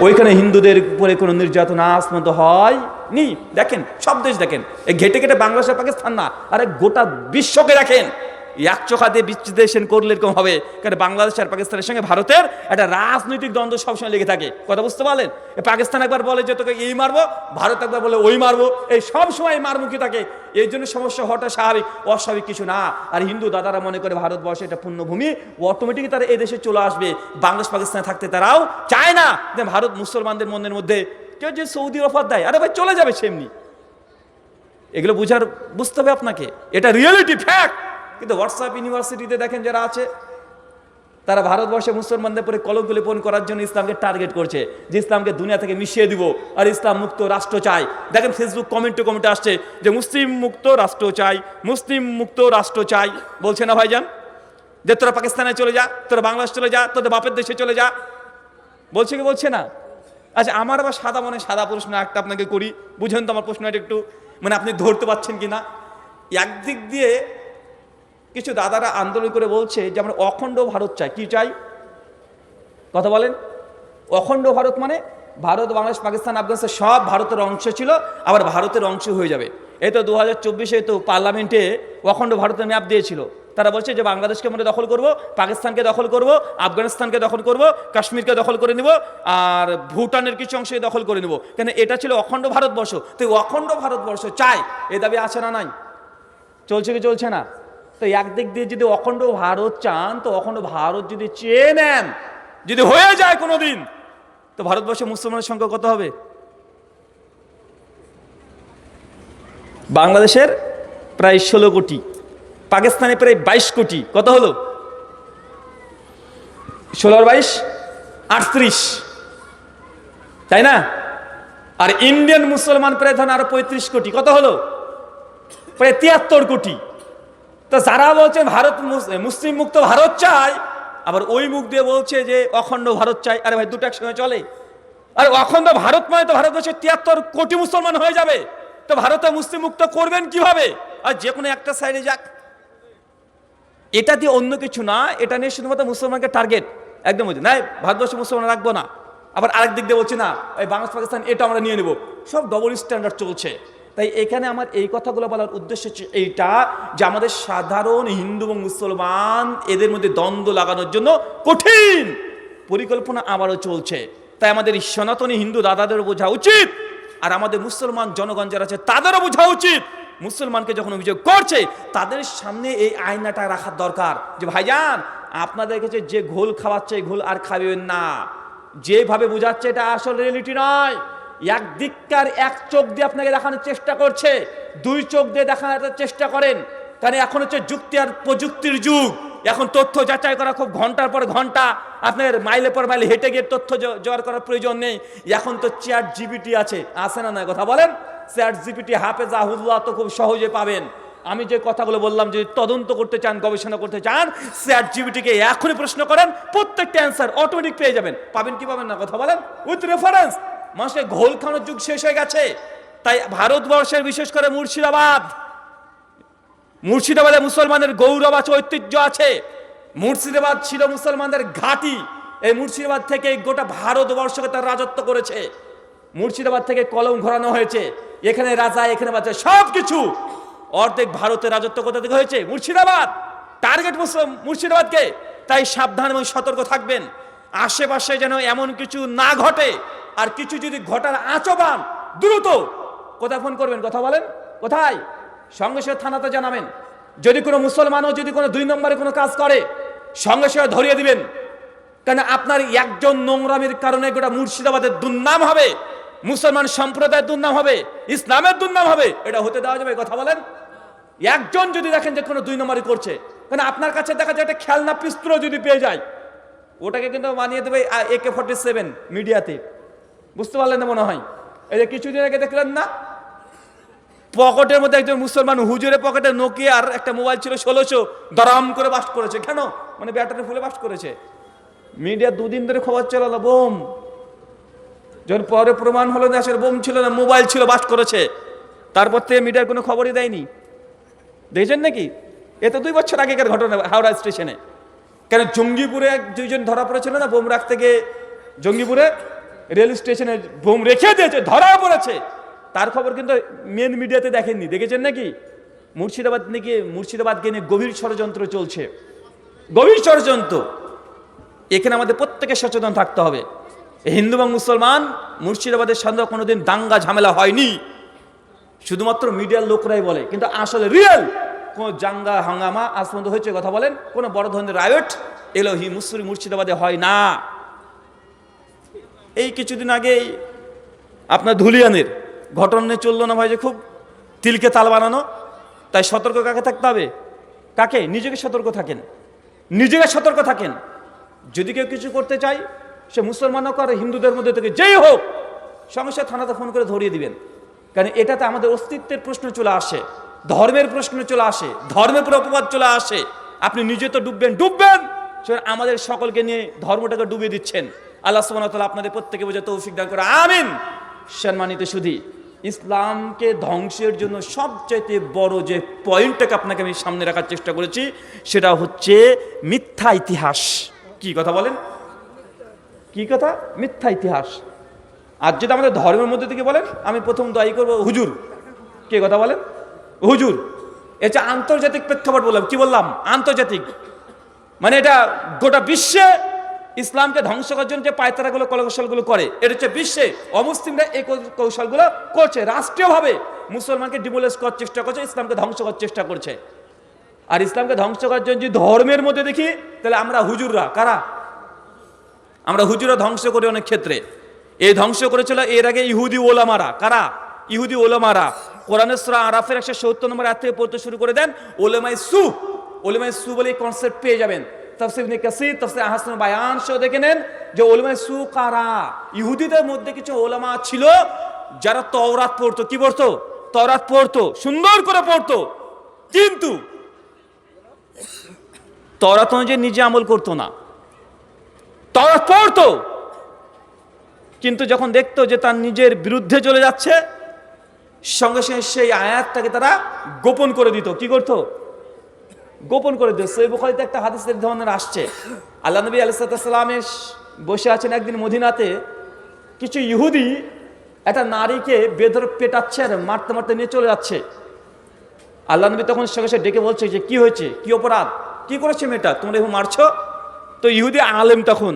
ওইখানে হিন্দুদের উপরে কোনো নির্যাতন আজ পর্যন্ত হয় নি। দেখেন সব দেশ দেখেন, এই ঘেটে ঘেটে বাংলাদেশ আর পাকিস্তান না, আরে গোটা বিশ্বকে দেখেন এক চোখা দিয়ে বিশ্লেষণ করলে এরকম হবে। কারণ বাংলাদেশ আর পাকিস্তানের সঙ্গে ভারতের একটা রাজনৈতিক দ্বন্দ্ব সবসময় লেগে থাকে, কথা বুঝতে পারলেন? পাকিস্তান একবার বলে যে তোকে এই মারবো, ভারত একবার বলে ওই মারবো, এই সব সময় মারমুখী থাকে। এই জন্য সমস্যা হওয়াটা স্বাভাবিক, অস্বাভাবিক কিছু না। আর হিন্দু দাদারা মনে করে ভারতবর্ষে এটা পুণ্যভূমি, অটোমেটিকই তারা এই দেশে চলে আসবে। বাংলাদেশ পাকিস্তানে থাকতে তারাও চায় না যে ভারত মুসলমানদের মনের মধ্যে কেউ যে সৌদি অফার দেয়, আরে ভাই চলে যাবে সেমনি। এগুলো বুঝতে হবে আপনাকে, এটা রিয়েলিটি ফ্যাক্ট। কিন্তু হোয়াটসঅ্যাপ ইউনিভার্সিটিতে দেখেন যারা আছে, তারা ভারতবর্ষে মুসলমানদের পরে কলঙ্ক লেপন করার জন্য ইসলামকে টার্গেট করছে, যে ইসলামকে দুনিয়া থেকে মিশিয়ে দিব আর ইসলাম মুক্ত রাষ্ট্র চাই। দেখেন ফেসবুক কমেন্টে আসছে যে মুসলিম মুক্ত রাষ্ট্র চাই, মুসলিম মুক্ত রাষ্ট্র চাই, বলছে না ভাইজান? যে তোরা পাকিস্তানে চলে যা, তোরা বাংলাদেশ চলে যা, তোদের বাপের দেশে চলে যা, বলছে কি বলছে না? আচ্ছা, আমার আবার সাদা প্রশ্ন একটা আপনাকে করি, বুঝেন তো আমার প্রশ্নটা একটু, মানে আপনি ধরতে পারছেন কিনা। একদিক দিয়ে কিছু দাদারা আন্দোলন করে বলছে যে আমরা অখণ্ড ভারত চাই। কি চাই কথা বলেন? অখণ্ড ভারত মানে ভারত, বাংলাদেশ, পাকিস্তান, আফগানিস্তান সব ভারতের অংশ ছিল, আবার ভারতের অংশ হয়ে যাবে। এই তো 2024-এ তো পার্লামেন্টে অখণ্ড ভারতের ম্যাপ দিয়েছিল। তারা বলছে যে বাংলাদেশকে আমরা দখল করব, পাকিস্তানকে দখল করব, আফগানিস্তানকে দখল করব, কাশ্মীরকে দখল করে নিব, আর ভুটানের কিছু অংশে দখল করে নিব। কেন এটা ছিল অখণ্ড ভারতবর্ষ। তো অখণ্ড ভারতবর্ষ চাই, এই দাবি আছে না নাই? চলছে কি চলছে না? তো একদিক দিয়ে যদি অখণ্ড ভারত চান, তো অখণ্ড ভারত যদি চেয়ে নেন, যদি হয়ে যায় কোনোদিন, তো ভারতবর্ষে মুসলমানের সংখ্যা কত হবে? বাংলাদেশের প্রায় 16 কোটি, পাকিস্তানে প্রায় 22 কোটি। কত হলো? 16 আর 22 38, তাই না? আর ইন্ডিয়ান মুসলমান প্রায় ধরেন আরো 35 কোটি। কত হলো? প্রায় 73 কোটি। তো যারা বলছেন ভারত মুসলিম মুক্ত ভারত চাই, আবার ওই মুখ দিয়ে বলছে যে অখণ্ড ভারত চাই। আরে ভাই, দুটো একসঙ্গে চলে? আর অখণ্ড ভারত মানে তো ভারতবর্ষে 73 কোটি মুসলমান হয়ে যাবে। তো ভারতে মুসলিম মুক্ত করবেন কিভাবে? আর যে কোনো একটা সাইডে যাক, এটা দিয়ে অন্য কিছু না, এটা নিয়ে শুধুমাত্র মুসলমানকে টার্গেট একদম হচ্ছে না, ভারতবর্ষে মুসলমান রাখবো না। আবার আরেক দিক দিয়ে বলছে না, এই বাংলাদেশ পাকিস্তান এটা আমরা নিয়ে নেব। সব ডবল স্ট্যান্ডার্ড চলছে। তাই এখানে আমার এই কথাগুলো বলার উদ্দেশ্য হচ্ছে এইটা, যে আমাদের সাধারণ হিন্দু এবং মুসলমান এদের মধ্যে দ্বন্দ্ব লাগানোর জন্য কঠিন পরিকল্পনা আবারও চলছে। তাই আমাদের সনাতনী হিন্দু দাদাদেরও বোঝা উচিত, আর আমাদের মুসলমান জনগণ যারা আছে তাদেরও বোঝা উচিত, মুসলমানকে যখন অভিযোগ করছে তাদের সামনে এই আয়নাটা রাখার দরকার, যে ভাইজান আপনাদের কাছে যে ঘোল খাওয়াচ্ছে এই ঘোল আর খাবেন না, যেভাবে বোঝাচ্ছে এটা আসল রিয়েলিটি নয়। একদিককার এক চোখ দিয়ে আপনাকে দেখানোর চেষ্টা করছে, দুই চোখ দিয়ে দেখানোর চেষ্টা করেন। কারণ এখন হচ্ছে যুক্তি আর প্রযুক্তির যুগ। এখন তথ্য যাচাই করা খুব ঘন্টার পর ঘন্টা, আপনার মাইলের পর মাইল হেঁটে গিয়ে তথ্য জোগাড় করার প্রয়োজন নেই। এখন তো চ্যাট জিপিটি আছে না নাই কথা বলেন? চ্যাট জিপিটি হাফেজাহুল্লাহ তো খুব সহজে পাবেন। আমি যে কথাগুলো বললাম, যদি তদন্ত করতে চান, গবেষণা করতে চান, চ্যাট জিপিটিকে এখনই প্রশ্ন করেন, প্রত্যেকটা অ্যান্সার অটোমেটিক পেয়ে যাবেন। পাবেন কি পাবেন না কথা বলেন? With reference. মানুষের ঘোল খাওয়ানোর যুগ শেষ হয়ে গেছে। তাই ভারতবর্ষের বিশেষ করে মুর্শিদাবাদে মুসলমানের গৌরব আছে, ঐতিহ্য আছে। মুর্শিদাবাদ ছিল মুসলমানদের ঘাঁটি। এই মুর্শিদাবাদ থেকে গোটা ভারতবর্ষকে তার রাজত্ব করেছে। মুর্শিদাবাদ থেকে কলম ঘোরানো হয়েছে, এখানে রাজা, এখানে বাচ্চা, সবকিছু। অর্ধেক ভারতের রাজত্ব কোথা থেকে হয়েছে? মুর্শিদাবাদ। টার্গেট মুর্শিদাবাদকে। তাই সাবধান এবং সতর্ক থাকবেন, আশেপাশে যেন এমন কিছু না ঘটে। আর কিছু যদি ঘটার আঁচও পান, দ্রুত কোথায় ফোন করবেন কথা বলেন? কোথায়? সঙ্গে সঙ্গে থানাতে জানাবেন। যদি কোনো মুসলমানও যদি কোনো 2 নম্বরে কোনো কাজ করে, সঙ্গে সঙ্গে ধরিয়ে দিবেন। কেন আপনার একজন নোংরামির কারণে গোটা মুর্শিদাবাদের দুর্নাম হবে, মুসলমান সম্প্রদায়ের দুর্নাম হবে, ইসলামের দুর্নাম হবে। এটা হতে দেওয়া যাবে কথা বলেন? একজন যদি দেখেন যে কোনো 2 নম্বরই করছে, কেন আপনার কাছে দেখা যায় একটা খেলনা পিস্তল যদি পেয়ে যায়, ওটাকে কিন্তু মানিয়ে দেবে AK-47 মিডিয়াতে। বুঝতে পারলেন না মনে হয়? এই যে কিছুদিন আগে দেখলেন না, পকেটের মধ্যে একজন মুসলমান হুজুরের পকেটে নোকিয়ার একটা মোবাইল ছিল 1600, দরাম করে বাস্ট করেছে। কেন? মানে ব্যাটারি ফুলে বাস্ট করেছে। মিডিয়া 2 দিন ধরে খবর চালালো বোম, যখন পরে প্রমাণ হলো না আসলে বোম ছিল না, মোবাইল ছিল, বাস্ট করেছে। তারপর থেকে মিডিয়ার কোনো খবরই দেয়নি। দেখছেন নাকি? এ তো 2 বছর আগেকার ঘটনা হাওড়া স্টেশনে। কেন জঙ্গিপুরে 2 জন ধরা পড়েছিল না বোম রাখতে গিয়ে জঙ্গিপুরে? রেল স্টেশনে বোম রেখে দিয়েছে, ধরা পড়েছে, তার খবর কিন্তু মেন মিডিয়াতে দেখেননি, দেখেছেন নাকি? মুর্শিদাবাদকে নিয়ে গভীর ষড়যন্ত্র চলছে, গভীর ষড়যন্ত্র। এখানে আমাদের প্রত্যেকে সচেতন থাকতে হবে। হিন্দু এবং মুসলমান মুর্শিদাবাদের সঙ্গে কোনোদিন দাঙ্গা ঝামেলা হয়নি, শুধুমাত্র মিডিয়ার লোকরাই বলে, কিন্তু আসলে রিয়েল কোন জাঙ্গা হাঙ্গামা আজ পর্যন্ত হয়েছে কথা বলেন? কোন বড় ধরনের রায়ট এলো মুর্শিদাবাদে হয় না। এই কিছুদিন আগেই আপনার ধুলিয়ানের ঘটনা নিয়ে চললো না ভাই, যে খুব তিলকে তাল বানানো। তাই সতর্ক কাকে থাকতে হবে? কাকে? নিজেকে সতর্ক থাকেন, নিজেকে সতর্ক থাকেন। যদি কেউ কিছু করতে চায়, সে মুসলমান হোক আর হিন্দুদের মধ্যে থেকে যেই হোক, সঙ্গে সঙ্গে থানাতে ফোন করে ধরিয়ে দিবেন। কারণ এটাতে আমাদের অস্তিত্বের প্রশ্ন চলে আসে, ধর্মের প্রশ্ন চলে আসে, ধর্মের উপর অপবাদ চলে আসে। আপনি নিজে তো ডুববেন, আমাদের সকলকে নিয়ে ধর্মটাকে ডুবিয়ে দিচ্ছেন। আল্লাহ সুবহানাহু ওয়া তাআলা আপনাদের প্রত্যেকে বোঝার তৌফিক দান করে, আমিন। সম্মানিত সুধী, ইসলামকে ধ্বংসের জন্য সবচাইতে বড় যে পয়েন্টটাকে আপনাকে আমি সামনে রাখার চেষ্টা করেছি, সেটা হচ্ছে মিথ্যা ইতিহাস। কি কথা বলেন? কি কথা? মিথ্যা ইতিহাস। আর যদি আমাদের ধর্মের মধ্যে থেকে বলেন, আমি প্রথম দায়ী করবো হুজুর। কে কথা বলেন? হুজুর। এটা আন্তর্জাতিক প্রেক্ষাপট বললাম, কি বললাম? আন্তর্জাতিক, মানে এটা গোটা বিশ্বে ইসলামকে ধ্বংস করার জন্য যে পায়তারাগুলো কৌশলগুলো করে, এটা হচ্ছে বিশ্বে অমুসলিমরা এই কৌশলগুলো করছে। রাষ্ট্রীয়ভাবে মুসলমানকে ডিমোলেস করার চেষ্টা করছে, ইসলামকে ধ্বংস করার চেষ্টা করছে। আর ইসলামকে ধ্বংস করার জন্য যদি ধর্মের মধ্যে দেখি, তাহলে আমরা হুজুররা কারা? আমরা হুজুররা ধ্বংস করি অনেক ক্ষেত্রে। এই ধ্বংস করেছিল এর আগে ইহুদি ওলামারা। কারা? ইহুদি ওলামারা। কোরআনের সূরা আরাফের 170 নম্বর আয়াত থেকে পড়তে শুরু করে দেন, ওলামায়ে সু। ওলামায়ে সু বলে কনসেপ্ট পেয়ে যাবেন। তাফসীর ইবনে কাসীর, তাফসীর আহসানুল বায়ান সহ দেখে নেন যে ওলামায়ে সু কারা। ইহুদিদের মধ্যে কিছু ওলামা ছিল যারা তাওরাত পড়তো। কি পড়তো? তাওরাত পড়তো, সুন্দর করে পড়তো, কিন্তু তাওরাত অনুযায়ী নিজে আমল করতো না। তাওরাত পড়তো, কিন্তু যখন দেখতো যে তার নিজের বিরুদ্ধে চলে যাচ্ছে, সঙ্গে সঙ্গে সেই আয়াতটাকে তারা গোপন করে দিত। কি করতো? গোপন করে দিত। সহিহ বুখারীতে একটা হাদিসের ধরনের আসছে, আল্লাহ নবী আলাইহিস সালাম বসে আছেন একদিন মদিনাতে, কিছু ইহুদি একটা নারীকে বেধড়ক পেটাচ্ছে আর মারতে মারতে নিয়ে চলে যাচ্ছে। আল্লাহ নবী তখন সঙ্গে সঙ্গে ডেকে বলছে যে কি হয়েছে, কি অপরাধ, কি করেছে মেয়েটা, তোমরা এভাবে মারছো? তো ইহুদি আলেম, তখন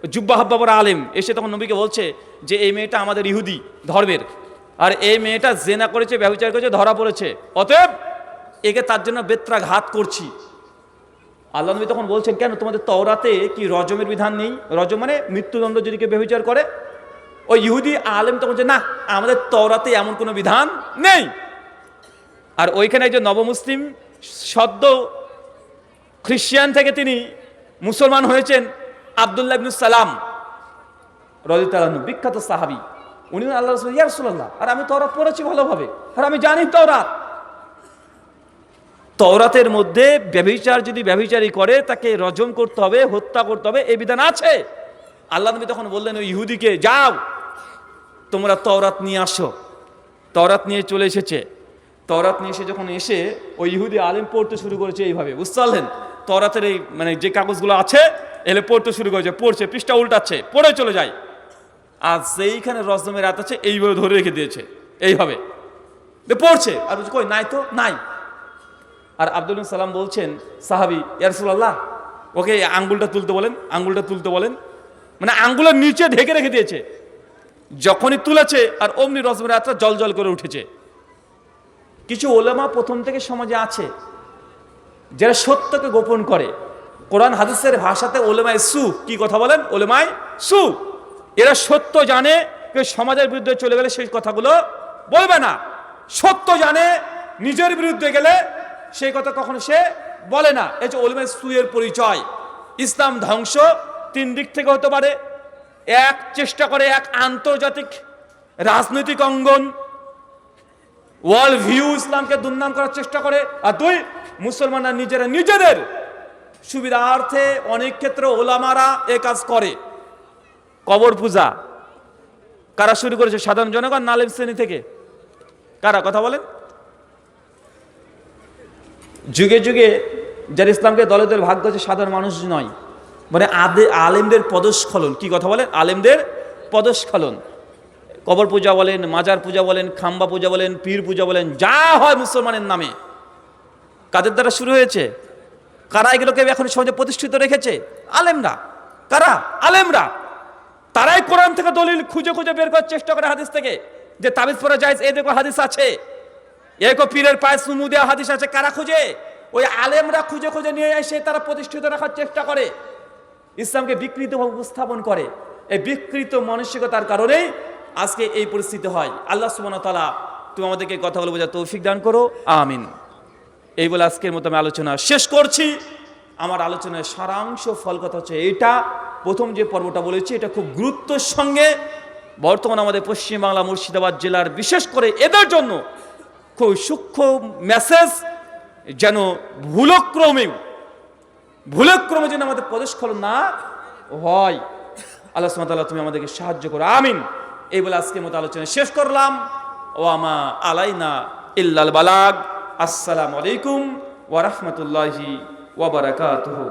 জুব্বা হাব্বা পরা আলেম, এসে তখন নবীকে বলছে যে এই মেয়েটা আমাদের ইহুদি ধর্মের, আর এই মেয়েটা জেনা করেছে, ব্যভিচার করেছে, ধরা পড়েছে, অতএব একে তার জন্য বেত্রাঘাত করছি। আল্লাহ নবী তখন বলছেন, কেন তোমাদের তাওরাতে কি রজমের বিধান নেই? রজম মানে মৃত্যুদণ্ড যদি কেউ ব্যভিচার করে। ওই ইহুদি আলেম তখন যে না, আমাদের তাওরাতে এমন কোনো বিধান নেই। আর ওইখানে একজন নবমুসলিম, সদ্য খ্রিস্টান থেকে তিনি মুসলমান হয়েছেন, আব্দুল্লাহ ইবনে সালাম রাদিয়াল্লাহু আনহু, বিখ্যাত সাহাবী। উনি আল্লাহ রাসূল, ইয়া রাসূলুল্লাহ, আর আমি তাওরাত পড়েছি ভালোভাবে, আর আমি জানি তাওরাতের মধ্যে ব্যভিচার যদি ব্যভিচারী করে তাকে রজম করতে হবে, হত্যা করতে হবে, এই বিধান আছে। আল্লাহ নবী তখন বললেন ওই ইহুদিকে, যাও তোমরা তাওরাত নিয়ে আসো। তাওরাত নিয়ে চলে এসেছে। তাওরাত নিয়ে এসে যখন ওই ইহুদি আলেম পড়তে শুরু করেছে এইভাবে, বুঝতে পারলেন? তাওরাতের এই মানে যে কাগজগুলো আছে এলে পড়তে শুরু করেছে, পড়ছে, পৃষ্ঠা উল্টাচ্ছে, পড়ে চলে যায়। আর সেইখানে রজমের রাত আছে, এইভাবে ধরে রেখে দিয়েছে, এইভাবে পড়ছে, আর কই নাই তো নাই। আর আব্দুল্লাহ সালাম বলছেন, সাহাবী, ইয়া রাসূলুল্লাহ, ওকে আঙ্গুলটা তুলতে বলেন, আঙ্গুলটা তুলতে বলেন। মানে আঙ্গুলের নিচে ঢেকে রেখে দিয়েছে। যখনই তুলেছে আর অমনি রজমের রাতটা জল জল করে উঠেছে। কিছু ওলামা প্রথম থেকে সমাজে আছে যারা সত্যকে গোপন করে। কোরআন হাদিসের ভাষাতে ওলামায়ে সু। কি কথা বলেন? ওলামায়ে সু। এরা সত্য জানে, কেউ সমাজের বিরুদ্ধে চলে গেলে সেই কথাগুলো বলবে না। সত্য জানে, নিজের বিরুদ্ধে গেলে সেই কথা কখনো সে বলে না। এই যে ওলামায়ে সু এর পরিচয়। ইসলাম ধ্বংস তিন দিক থেকে হতে পারে। এক, চেষ্টা করে এক আন্তর্জাতিক রাজনৈতিক অঙ্গন, ওয়ার্ল্ড ভিউ, ইসলামকে দুর্নাম করার চেষ্টা করে। আর দুই, মুসলমানরা নিজেরা নিজেদের সুবিধার্থে অনেক ক্ষেত্রে ওলামারা এ কাজ করে। কবর পূজা কারা শুরু করেছে? সাধারণ জনগণ, নালেম শ্রেণী থেকে। কারা? কথা বলেন। যুগে যুগে যারা ইসলামকে দলে দলে ভাগ করেছে সাধারণ মানুষ নয়, মানে আলেমদের পদস্খলন। কি কথা বলেন? আলেমদের পদস্খলন। কবর পূজা বলেন, মাজার পূজা বলেন, খাম্বা পূজা বলেন, পীর পূজা বলেন, যা হয় মুসলমানের নামে, কাদের দ্বারা শুরু হয়েছে? কারা এগুলোকে এখন সমাজে প্রতিষ্ঠিত রেখেছে? আলেমরা। কারা? আলেমরা। তারাই কোরআন থেকে দলিল খুঁজে খুঁজে বের করার চেষ্টা করে, হাদিস থেকে, যে তাবিজ পরা যায়, এই দেখো হাদিস আছে, এরকম পীরের পায়ে চুমু দেওয়া হাদিস আছে। কারা খুঁজে? ওই আলেমরা খুঁজে খুঁজে নিয়ে এসে তারা প্রতিষ্ঠিত রাখার চেষ্টা করে, ইসলামকে বিকৃতভাবে উপস্থাপন করে। এই বিকৃত মানসিকতার কারণেই আজকে এই পরিস্থিতি হয়। আল্লাহ সুবহানাহু ওয়া তাআলা তুমি আমাদেরকে কথা বলে বোঝার তৌফিক দান করো, আমিন। এই বলে আজকের মতো আমি আলোচনা শেষ করছি। আমার আলোচনার সারাংশ ফল কথা হচ্ছে এইটা, প্রথম যে পর্বটা বলেছি এটা খুব গুরুত্বের সঙ্গে বর্তমান আমাদের পশ্চিমবাংলা মুর্শিদাবাদ জেলার বিশেষ করে এদের জন্য খুব সূক্ষ্ম মেসেজ, যেন ভুলক্রমে যেন আমাদের পদস্খলন না হয়। আল্লাহ সুবহানাহু ওয়া তাআলা তুমি আমাদেরকে সাহায্য করো, আমিন। এই বলে আজকের মতো আলোচনা শেষ করলাম। ওয়া মা আলাইনা ইল্লাল বালাগ। আসসালামু আলাইকুম ওয়া রাহমাতুল্লাহি ওয়া বারাকাতুহু।